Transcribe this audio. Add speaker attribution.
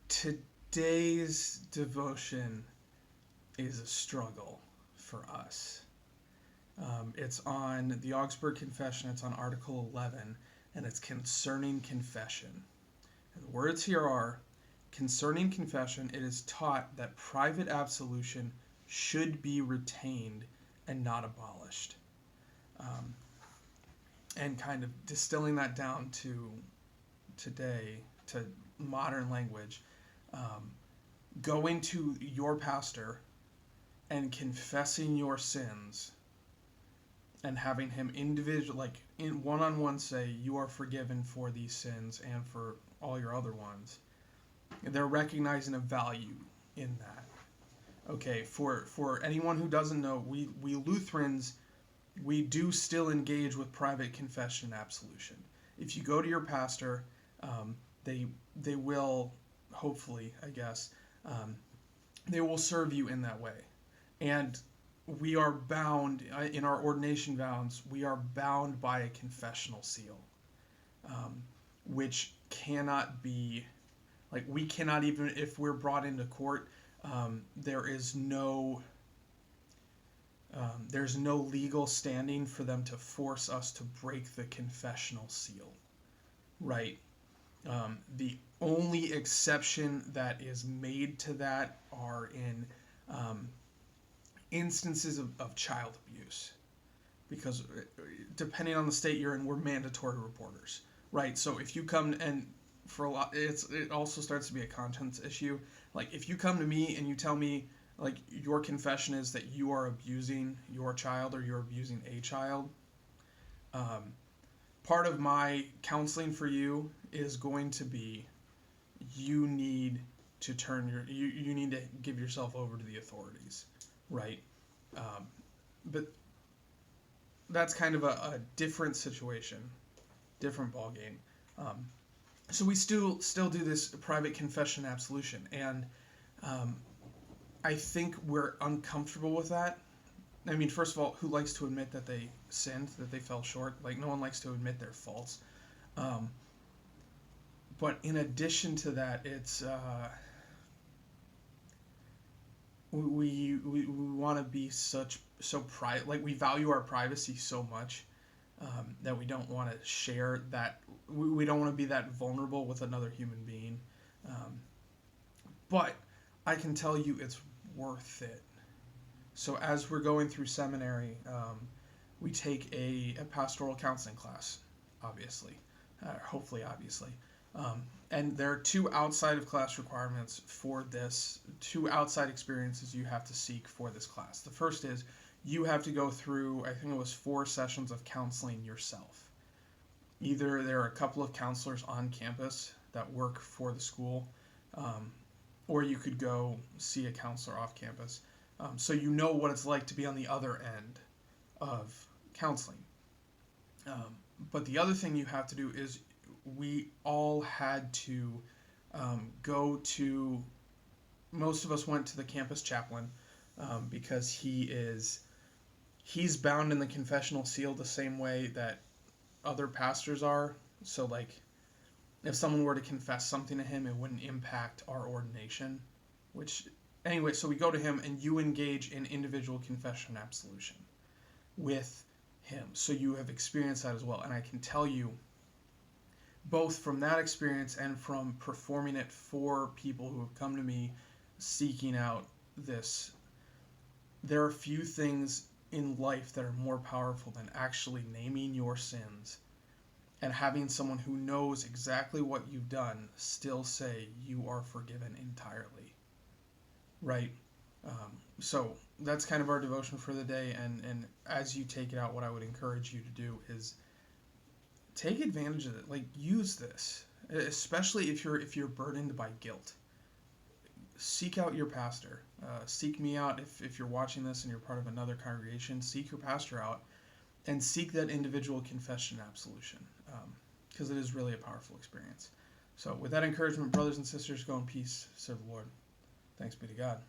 Speaker 1: Today's devotion is a struggle for us. It's on the Augsburg Confession. It's on Article 11, and it's concerning confession. And the words here are, concerning confession, it is taught that private absolution should be retained and not abolished. And kind of distilling that down to today, to modern language, going to your pastor and confessing your sins and having him in one-on-one say, you are forgiven for these sins and for all your other ones. They're recognizing a value in that. Okay, for anyone who doesn't know, we Lutherans, we do still engage with private confession and absolution. If you go to your pastor, they will, hopefully, I guess, they will serve you in that way. And we are bound, in our ordination vows, we are bound by a confessional seal, which cannot be, we cannot even, if we're brought into court, there's no legal standing for them to force us to break the confessional seal, right? The only exception that is made to that are in instances of child abuse, because depending on the state you're in, we're mandatory reporters, right? So if you come and for a lot, it also starts to be a conscience issue. If you come to me and you tell me your confession is that you are abusing your child or you're abusing a child, part of my counseling for you is going to be you need to you need to give yourself over to the authorities, right? But that's kind of a different situation, different ballgame. So we still do this private confession absolution, and I think we're uncomfortable with that. I mean, first of all, who likes to admit that they sinned, that they fell short? No one likes to admit their faults. But in addition to that, it's we want to be so private. We value our privacy so much that we don't want to share that. We don't want to be that vulnerable with another human being. But I can tell you it's worth it. So as we're going through seminary, we take a pastoral counseling class, obviously, hopefully obviously. And there are two outside of class requirements for this, two outside experiences you have to seek for this class. The first is you have to go through, I think it was 4 sessions of counseling yourself. Either there are a couple of counselors on campus that work for the school, or you could go see a counselor off campus. So you know what it's like to be on the other end of counseling. But the other thing you have to do is we all had to go to, most of us went to the campus chaplain because he's bound in the confessional seal the same way that other pastors are. So if someone were to confess something to him, it wouldn't impact our ordination, which anyway, so we go to him and you engage in individual confession and absolution with him. So you have experienced that as well. And I can tell you, both from that experience and from performing it for people who have come to me seeking out this, there are few things in life that are more powerful than actually naming your sins and having someone who knows exactly what you've done still say you are forgiven entirely. Right? So that's kind of our devotion for the day, and as you take it out, what I would encourage you to do is take advantage of it. Use this, especially if you're burdened by guilt. Seek out your pastor. Seek me out if you're watching this and you're part of another congregation. Seek your pastor out and seek that individual confession and absolution, because it is really a powerful experience. So with that encouragement, brothers and sisters, go in peace. Serve the Lord. Thanks be to God.